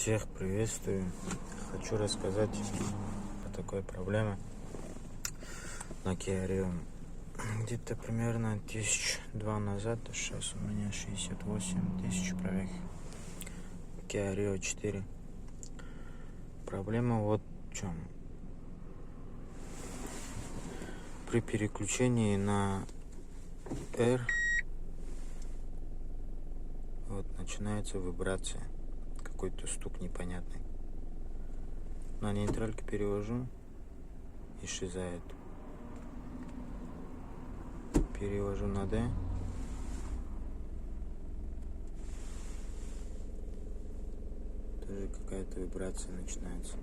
Всех приветствую. Хочу рассказать о такой проблеме на Kia Rio. Где-то примерно 1002 назад, сейчас у меня 68 тысяч пробег. Kia Rio 4. Проблема вот в чем. При переключении на R вот начинается вибрация, какой-то стук непонятный. На нейтральке перевожу, исчезает. Перевожу на D, тоже какая-то вибрация начинается.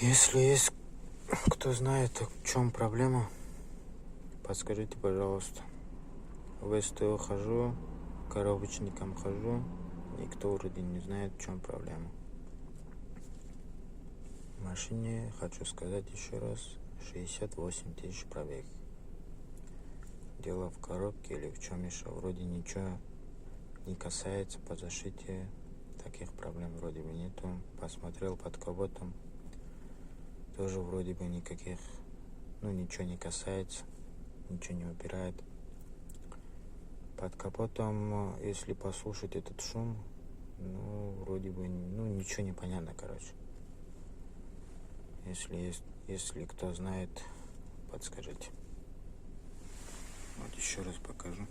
Если есть кто знает, в чем проблема, подскажите, пожалуйста. В СТО хожу, коробочником хожу, никто вроде не знает, в чем проблема. В машине, хочу сказать еще раз, 68 тысяч пробег. Дело в коробке или в чем еще, вроде ничего не касается по зашитию, таких проблем вроде бы нету. Посмотрел под капотом, тоже вроде бы никаких, ничего не касается, ничего не упирает. Под капотом, если послушать этот шум, вроде бы, ничего не понятно, короче. Если кто знает, подскажите. Вот еще раз покажу.